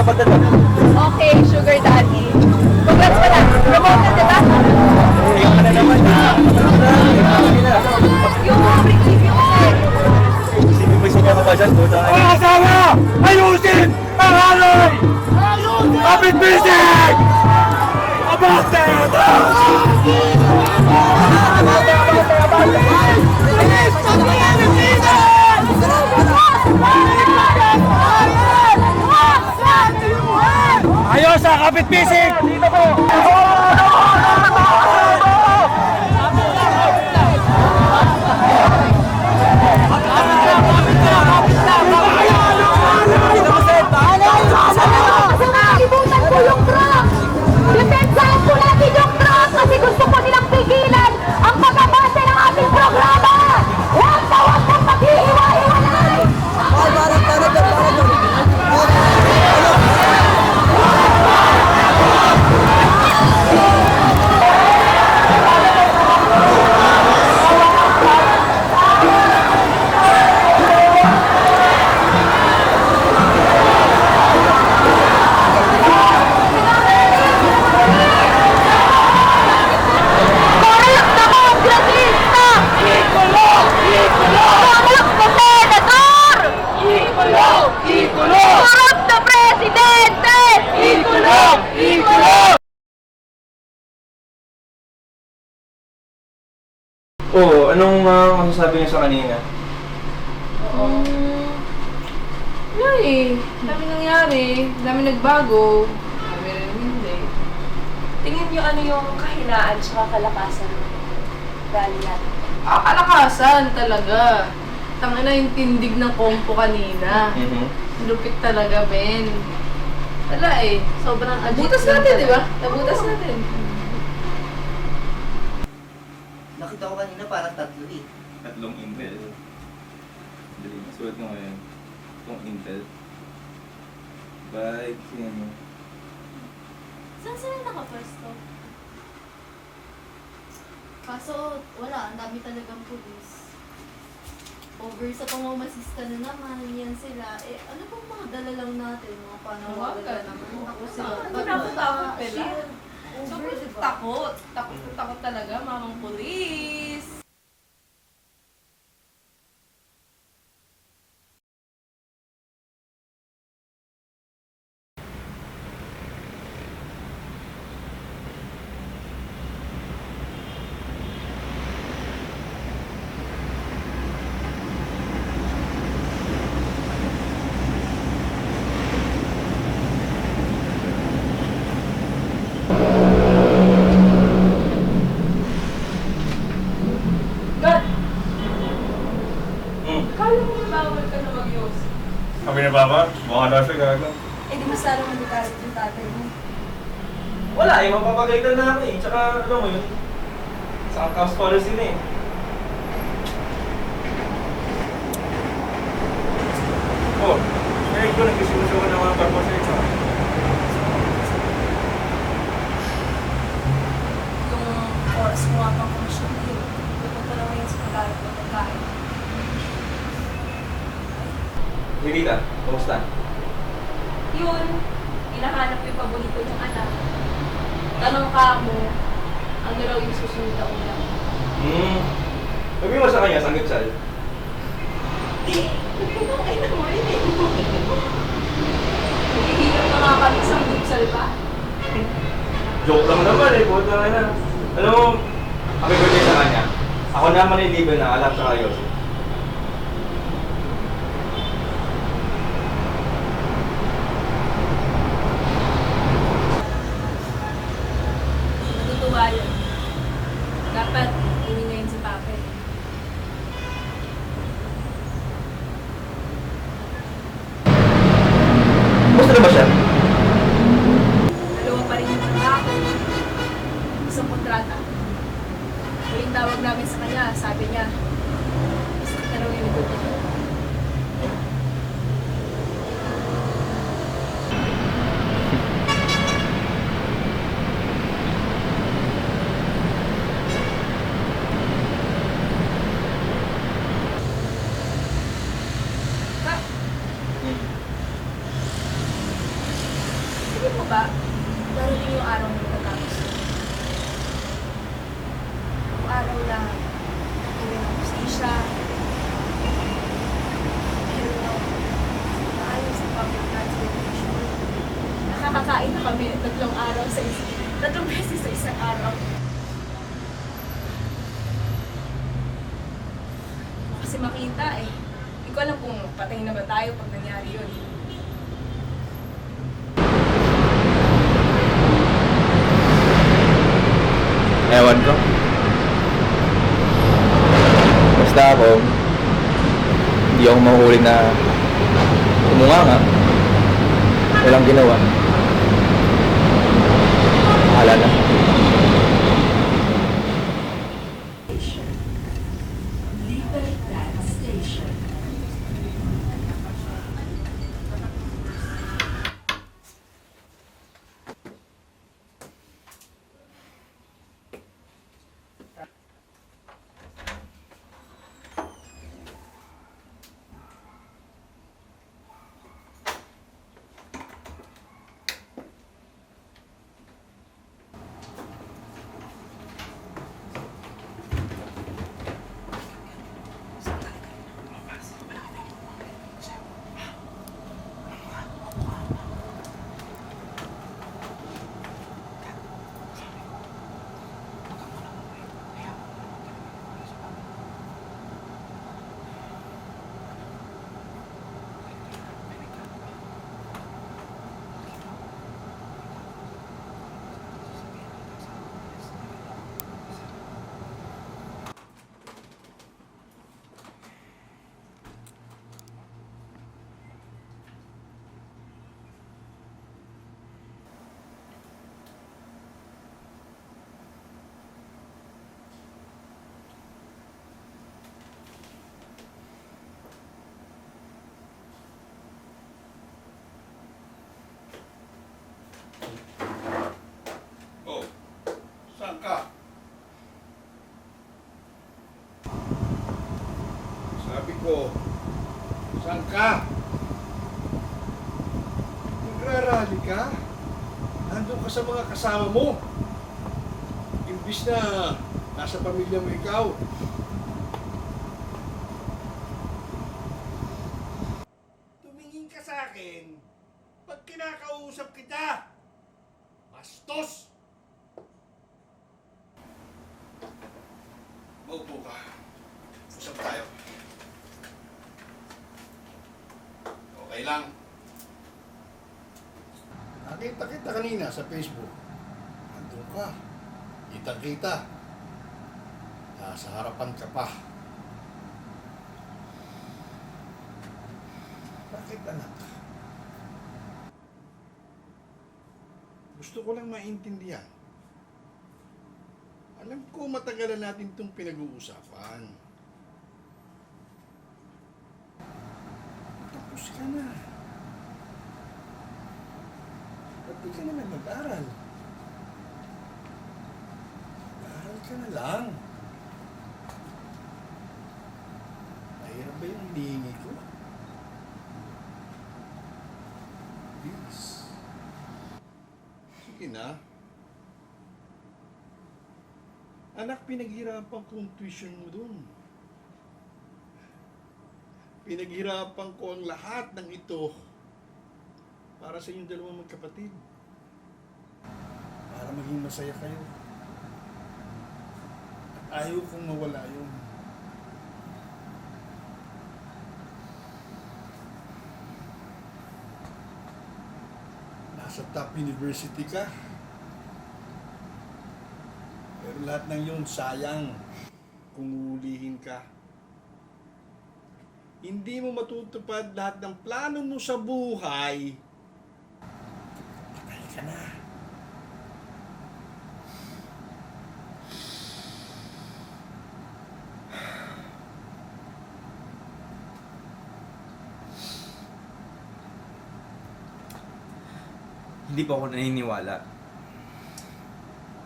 Okay, sugar daddy. Congrats pa na. Promoted, diba? Yung ano naman, Yung review kasi. Sige mo siya ka ba dyan? Mga asawa! Ayusin ang alay! Kapit bisig! Abante! Ayos sa kapit bisig! Dito po! Nakalimutan ko yung truck! Depensahan po natin yung truck kasi gusto ko nilang pigilan ang pagkabase ng ating programa! Huwag kang maghihiwa-hiwalay! Correct na kongresista! Ikulong! Corrupt na senator! Corrupt na presidente! Oo, anong masasabi niyo sa kanina? Wala eh. Dami nangyari. Dami nagbago. Dami rin hindi. Tingin nyo ano yung kahinaan tsaka kalakasan ng rally natin? Kalakasan talaga. Tangina yung tindig ng kompo kanina. Lupit talaga, Ben. Wala eh. Sobrang Nabutas natin, di ba? Nabutas natin. Nakita ko kanina parang tatlo eh. Tatlong Intel. Dali, masulat ko ngayon. Itong Intel. Bye. Tingnan mo. Saan sila nakapwesto? Kaso wala, ang dami talagang pulis. Over sa pamamasista na naman, yan sila. Eh, ano pong mga dala lang natin? Mga panawagan Tawagan. naman. Ako Sila. sila. Takot pala. Over, Sobrang diba? takot. Takot talaga, mamang pulis. God! Kala mo bawal ka na mag-yos. Kami na baba? Baka na siya gago. Eh di mas lalo managalit yung tatay mo. Wala eh, mapapagalitan na ako eh. Tsaka, ano mo yun? Sa house policy na eh. Oh, ngayon ko nagkisimusukan ng mga purpose ito. Yung oras mo nga pang komisyon yun. Pupunta na ngayon sa pagkain ng pagkain. Lilita, kumusta? Yun, hinahanap yung paborito ng anak. Tanong ka mo, ano raw yung susunod na ulam. Sabi mo sa kanya, sanggip sal. Okay na mo rin eh. Naghihirap na nga kami sa gupsal pa. Joke lang naman eh, puta na na. Alam mo, happy birthday sa kanya. Ako naman yung libre na alam sa kayo. Natutuwa yun. Dapat, iwi ngayon si Papa eh. Gusto na ba siya? Dalawa pa rin yung trabaho. Isang kontrata. Huling tawag namin sa kanya, sabi niya, Isipin mo ba, darating yung araw na matatapos yun. Yung araw na nagkaroon ng hustisya, meron ng maayos na public transportation. Nakakakain na kami 3 beses sa isang araw. Kasi makita eh. Hindi ko alam kung patay na ba tayo pag nangyari yun. Ewan ko. Basta ako, hindi ako mahuli na umunganga. Walang ginawa. Bahala na. Oh, saan ka? Sabi ko, saan ka? Nagrarally ka? Nandun ka sa mga kasama mo. Imbis na nasa pamilya mo ikaw. Tumingin ka sa akin pag kinakausap kita. Bastos! Maupo ka. Usap tayo. Okay lang. Nakita kita kanina sa Facebook. Andun ka. Kita-kita. Nasa harapan ka pa. Bakit anak? Gusto ko lang maintindihan. Alam ko matagal na natin itong pinag-uusapan. Tapos ka na. Ba't di ka naman mag-aral? Mag-aral ka na lang. Mahirap ba yung hinihingi ko? Please. Sige na. Anak, pinaghirapan ko ang tuition mo dun. Pinaghirapan ko ang lahat ng ito para sa inyong dalawang magkapatid. Para maging masaya kayo. At ayaw kong mawala yun. Nasa top university ka. Pero lahat ng yun, sayang kung uulihin ka. Hindi mo matutupad lahat ng plano mo sa buhay. Patay ka na. Hindi pa ako naniniwala.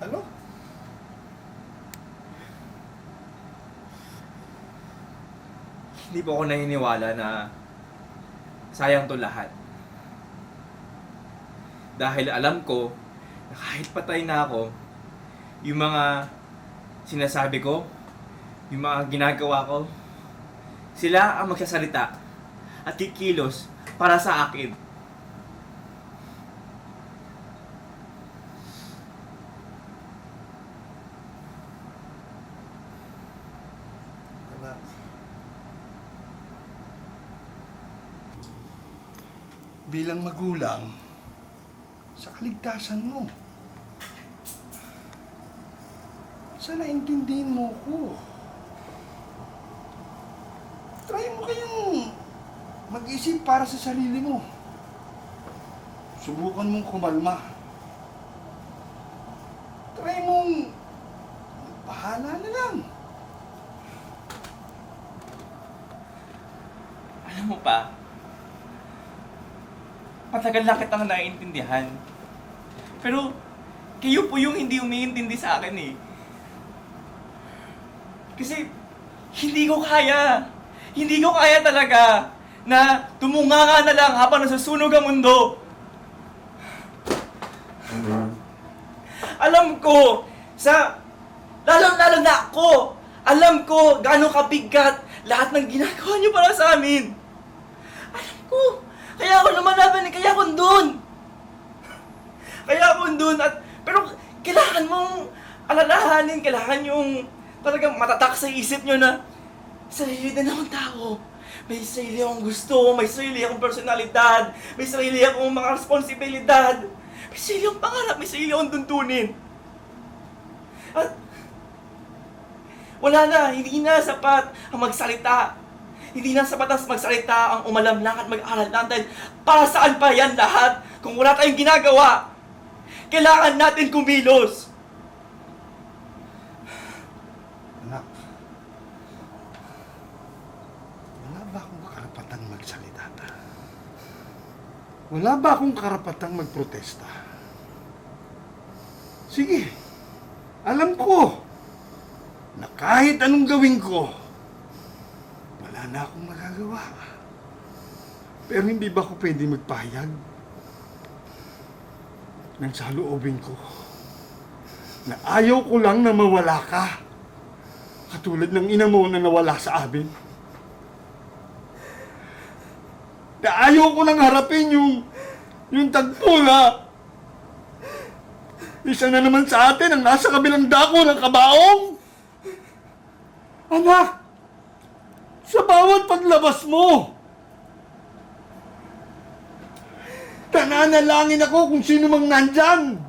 Ano? Hindi pa ako naniniwala na sayang to lahat. Dahil alam ko na kahit patay na ako, yung mga sinasabi ko, yung mga ginagawa ko, sila ang magsasalita at kikilos para sa akin. Anak, bilang magulang, sa kaligtasan mo, sana intindihin mo ko. Try mo kayong mag-isip para sa sarili mo. Subukan mong kumalma. Try mong bahala na lang. Alam mo pa, matagal na kitang naiintindihan. Pero, kayo po yung hindi umiintindi sa akin eh. Kasi, hindi ko kaya. Hindi ko kaya talaga na tumunganga na lang habang nasusunog ang mundo. Alam ko, lalo-lalo na ako, alam ko gaano kabigat lahat ng ginagawa niyo para sa amin. Alam ko, kaya ako lumalaban eh, kaya ako doon. Kaya ako doon pero kailangan mong alalahanin, kailangan yung talagang matatak sa isip nyo na sarili din akong tao. May sarili akong gusto, may sarili akong personalidad, may sarili akong mga responsibilidad, may sarili akong pangarap, may sarili akong tuntunin. At wala na, hindi na sapat ang magsalita. Hindi na sapat ang magsalita, ang umalam lang at mag-aral natin. Para saan pa yan lahat kung wala tayong ginagawa? Kailangan natin kumilos. Anak, wala ba akong karapatang magsalita? Wala ba akong karapatang magprotesta? Sige, alam ko na kahit anong gawin ko, wala na akong magagawa. Pero hindi ba ako pwede magpahayag ng saloobin ko na ayaw ko lang na mawala ka, katulad ng ina mo na nawala sa amin? Na ayaw ko lang harapin yung tagpo na isa na naman sa atin ang nasa kabilang dako ng kabaong. Anak, sa bawat paglabas mo, nananalangin ako kung sino mang nandyan.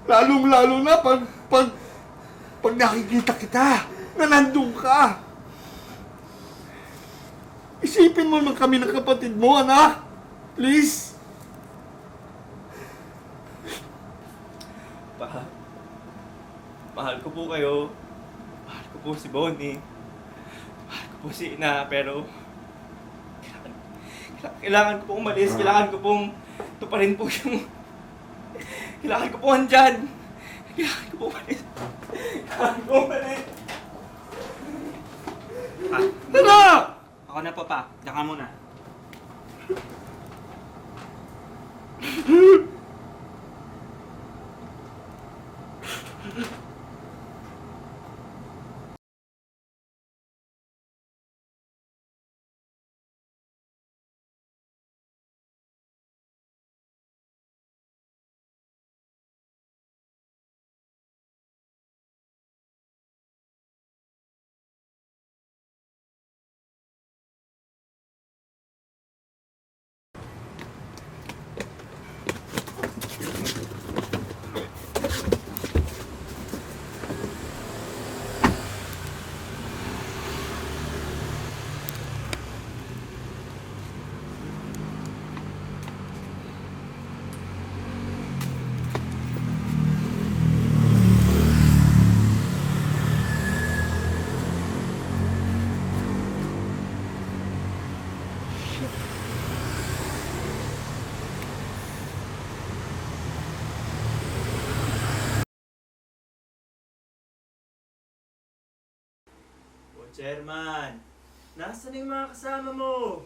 Lalong-lalo na pag nakikita kita na nandun ka. Isipin mo naman kami ng kapatid mo, anak. Please. Mahal ko po kayo. Mahal ko po si Bonnie. Mahal ko po si Ina, pero kailangan ko pong umalis. Kailangan ko pong tuparin po yung... Kailangan ko po andyan. Kailangan ko po umalis. Kailangan ko umalis. Tara! Ako na po pa. Diyan ka muna. Chairman, nasaan yung mga kasama mo?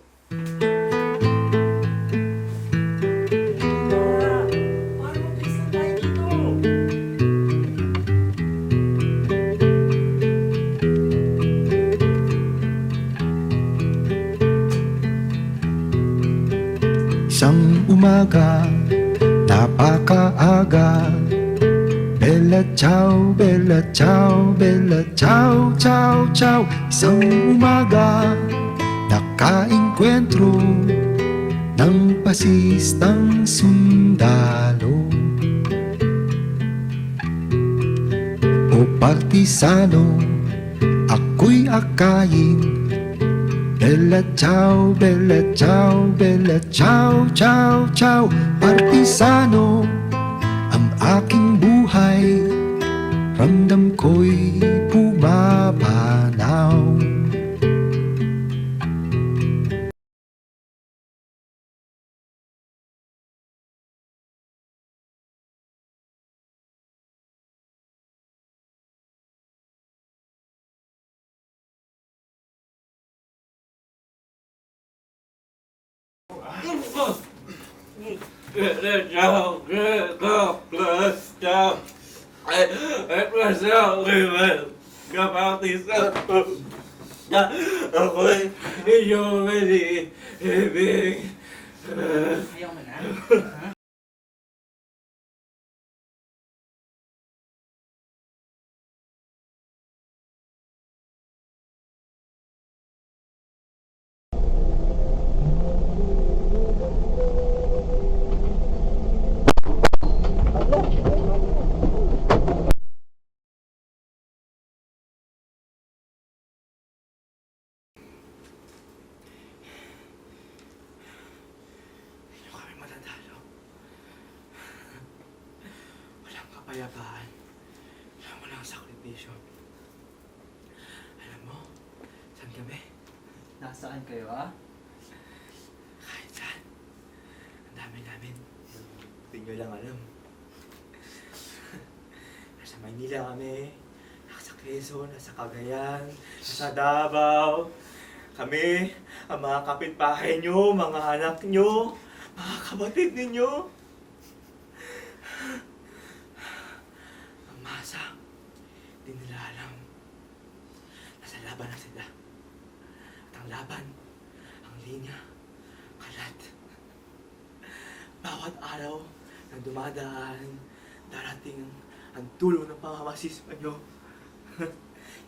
umaga, napakaaga. Bella ciao, bella ciao, bella ciao, ciao, ciao. Isang umaga, nakaengkwentro ng pasistang sundalo o partisano, ako'y akayin. Bella ciao, bella ciao, bella ciao, ciao, ciao. Partisano ang aking buhay, ramdam ko'y pumapanaw. Ako'y inyong ibig. Ayaw mo na? Hindi kami matatalo. Walang kapayapaan. Walang sakripisyo. Alam mo, saan kami? Nasaan kayo, ha? Kahit saan. Ang dami namin. Hindi nyo lang alam. Nasa Maynila kami. Nasa Quezon, nasa Cagayan, nasa Davao. Kami, ang mga kapitbahay nyo, mga anak nyo, mga kapatid ninyo. Ang masa, hindi nila alam. Nasa laban na sila. At ang laban, ang linya, kalat. Bawat araw na dumadaan, darating ang tulong ng pamamasisma nyo.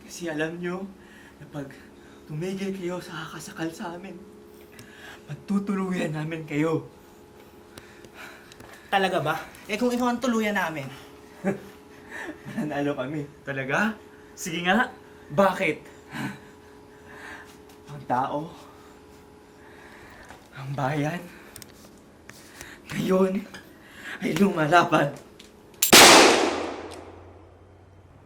Kasi alam nyo na pag tumigil kayo sa kakasakal sa amin, magtutuluyan namin kayo. Talaga ba? Eh kung ikaw ang tuluyan namin. Mananalo kami. Talaga? Sige nga. Bakit? Ang tao, ang bayan, ngayon ay lumalaban